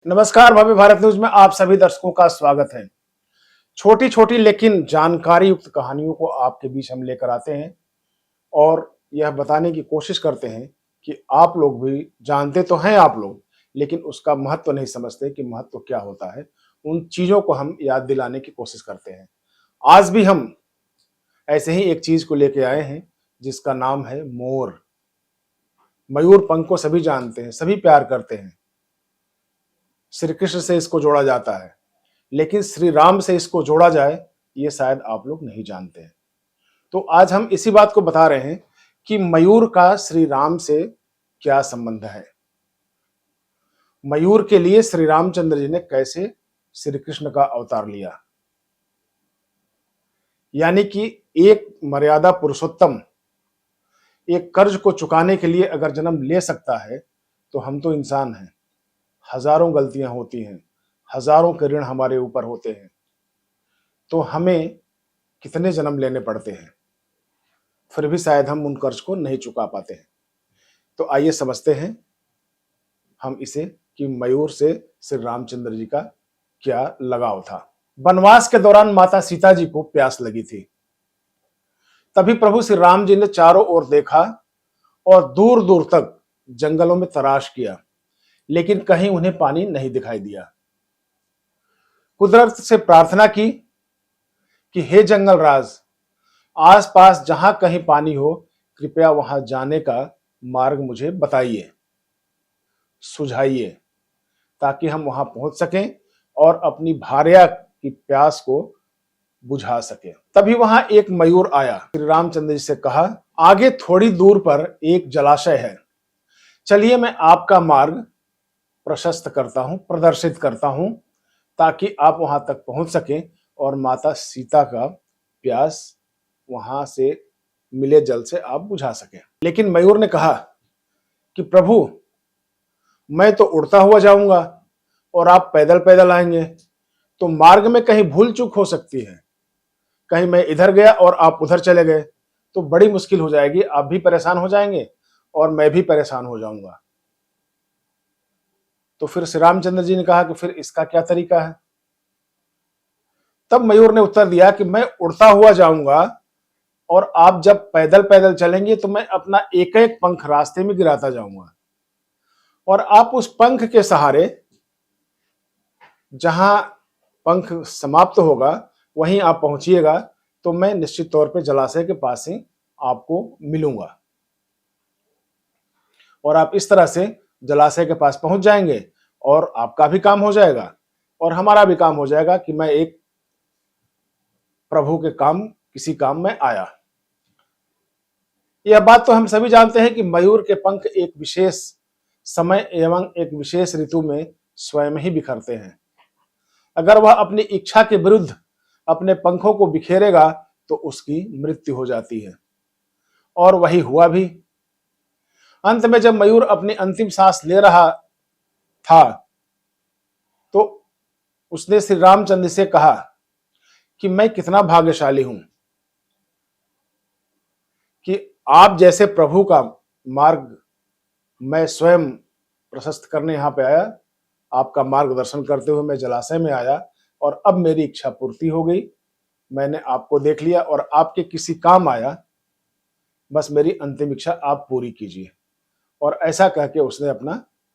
नमस्कार, भव्य भारत न्यूज में आप सभी दर्शकों का स्वागत है। छोटी छोटी लेकिन जानकारी युक्त कहानियों को आपके बीच हम लेकर आते हैं और यह बताने की कोशिश करते हैं कि आप लोग भी जानते तो हैं आप लोग, लेकिन उसका महत्व नहीं समझते कि महत्व क्या होता है। उन चीजों को हम याद दिलाने की कोशिश करते हैं। आज भी हम ऐसे ही एक चीज को लेके आए हैं जिसका नाम है मोर। मयूर पंख को सभी जानते हैं, सभी प्यार करते हैं। श्री कृष्ण से इसको जोड़ा जाता है, लेकिन श्री राम से इसको जोड़ा जाए ये शायद आप लोग नहीं जानते हैं। तो आज हम इसी बात को बता रहे हैं कि मयूर का श्री राम से क्या संबंध है। मयूर के लिए श्री रामचंद्र जी ने कैसे श्री कृष्ण का अवतार लिया, यानी कि एक मर्यादा पुरुषोत्तम एक कर्ज को चुकाने के लिए अगर जन्म ले सकता है तो हम तो इंसान हैं, हजारों गलतियां होती हैं, हजारों के ऋण हमारे ऊपर होते हैं, तो हमें कितने जन्म लेने पड़ते हैं, फिर भी शायद हम उन कर्ज को नहीं चुका पाते हैं। तो आइए समझते हैं हम इसे कि मयूर से श्री रामचंद्र जी का क्या लगाव था। वनवास के दौरान माता सीता जी को प्यास लगी थी। तभी प्रभु श्री राम जी ने चारों ओर देखा और दूर दूर तक जंगलों में तलाश किया, लेकिन कहीं उन्हें पानी नहीं दिखाई दिया। कुदरत से प्रार्थना की कि हे जंगल राज, आसपास जहां कहीं पानी हो कृपया वहां जाने का मार्ग मुझे बताइए, सुझाइए, ताकि हम वहां पहुंच सकें और अपनी भार्या की प्यास को बुझा सके। तभी वहां एक मयूर आया, श्री रामचंद्र जी से कहा, आगे थोड़ी दूर पर एक जलाशय है, चलिए मैं आपका मार्ग प्रशस्त करता हूं, प्रदर्शित करता हूं, ताकि आप वहां तक पहुंच सकें और माता सीता का प्यास वहां से मिले जल से आप बुझा सकें। लेकिन मयूर ने कहा कि प्रभु, मैं तो उड़ता हुआ जाऊंगा और आप पैदल पैदल आएंगे, तो मार्ग में कहीं भूल चूक हो सकती है, कहीं मैं इधर गया और आप उधर चले गए तो बड़ी मुश्किल हो जाएगी, आप भी परेशान हो जाएंगे और मैं भी परेशान हो जाऊंगा। तो फिर श्री रामचंद्र जी ने कहा कि फिर इसका क्या तरीका है। तब मयूर ने उत्तर दिया कि मैं उड़ता हुआ जाऊंगा और आप जब पैदल पैदल चलेंगे तो मैं अपना एक एक पंख रास्ते में गिराता जाऊंगा और आप उस पंख के सहारे जहां पंख समाप्त होगा वहीं आप पहुंचिएगा, तो मैं निश्चित तौर पे जलाशय के पास ही आपको मिलूंगा और आप इस तरह से जलाशय के पास पहुंच जाएंगे और आपका भी काम हो जाएगा और हमारा भी काम हो जाएगा कि मैं एक प्रभु के काम किसी काम में आया। यह बात तो हम सभी जानते हैं कि मयूर के पंख एक विशेष समय एवं एक विशेष ऋतु में स्वयं ही बिखरते हैं। अगर वह अपनी इच्छा के विरुद्ध अपने पंखों को बिखेरेगा तो उसकी मृत्यु हो जाती है, और वही हुआ भी। अंत में जब मयूर अपनी अंतिम सांस ले रहा था तो उसने श्री रामचंद्र से कहा कि मैं कितना भाग्यशाली हूं कि आप जैसे प्रभु का मार्ग मैं स्वयं प्रशस्त करने यहां पे आया, आपका मार्गदर्शन करते हुए मैं जलाशय में आया और अब मेरी इच्छा पूर्ति हो गई, मैंने आपको देख लिया और आपके किसी काम आया, बस मेरी अंतिम इच्छा आप पूरी कीजिए। और ऐसा कह के उसने अपना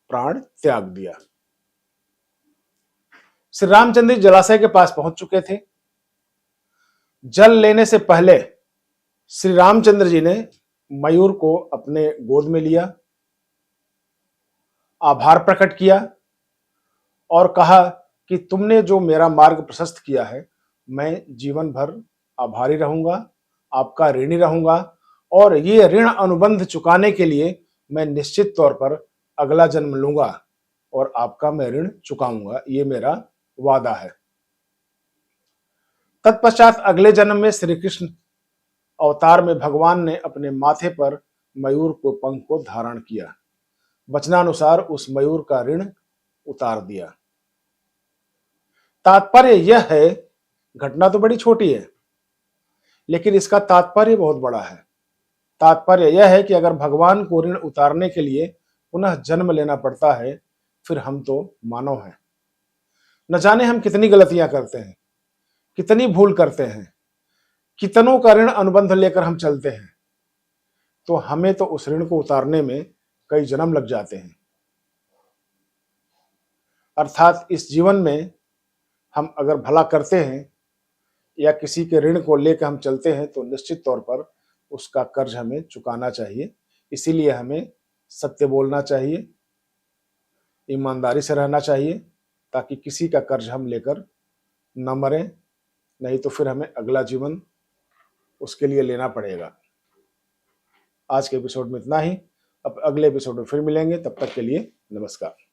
प्राण त्याग दिया। श्री रामचंद्र जलाशय के पास पहुंच चुके थे। जल लेने से पहले श्री रामचंद्र जी ने मयूर को अपने गोद में लिया, आभार प्रकट किया और कहा कि तुमने जो मेरा मार्ग प्रशस्त किया है, मैं जीवन भर आभारी रहूंगा, आपका ऋणी रहूंगा और ये ऋण अनुबंध चुकाने के लिए मैं निश्चित तौर पर अगला जन्म लूंगा और आपका मैं ऋण चुकाऊंगा, ये मेरा वादा है। तत्पश्चात अगले जन्म में श्री कृष्ण अवतार में भगवान ने अपने माथे पर मयूर को पंख को धारण किया, वचनानुसार उस मयूर का ऋण उतार दिया। तात्पर्य यह है, घटना तो बड़ी छोटी है लेकिन इसका तात्पर्य बहुत बड़ा है। तात्पर्य यह है कि अगर भगवान को ऋण उतारने के लिए पुनः जन्म लेना पड़ता है फिर हम तो मानव हैं। न जाने हम कितनी गलतियां करते हैं, कितनी भूल करते हैं, कितनों का ऋण अनुबंध लेकर हम चलते हैं, तो हमें तो उस ऋण को उतारने में कई जन्म लग जाते हैं। अर्थात इस जीवन में हम अगर भला करते हैं या किसी के ऋण को लेकर हम चलते हैं तो निश्चित तौर पर उसका कर्ज हमें चुकाना चाहिए। इसीलिए हमें सत्य बोलना चाहिए, ईमानदारी से रहना चाहिए, ताकि किसी का कर्ज हम लेकर न मरें, नहीं तो फिर हमें अगला जीवन उसके लिए लेना पड़ेगा। आज के एपिसोड में इतना ही। अब अगले एपिसोड में फिर मिलेंगे, तब तक के लिए नमस्कार।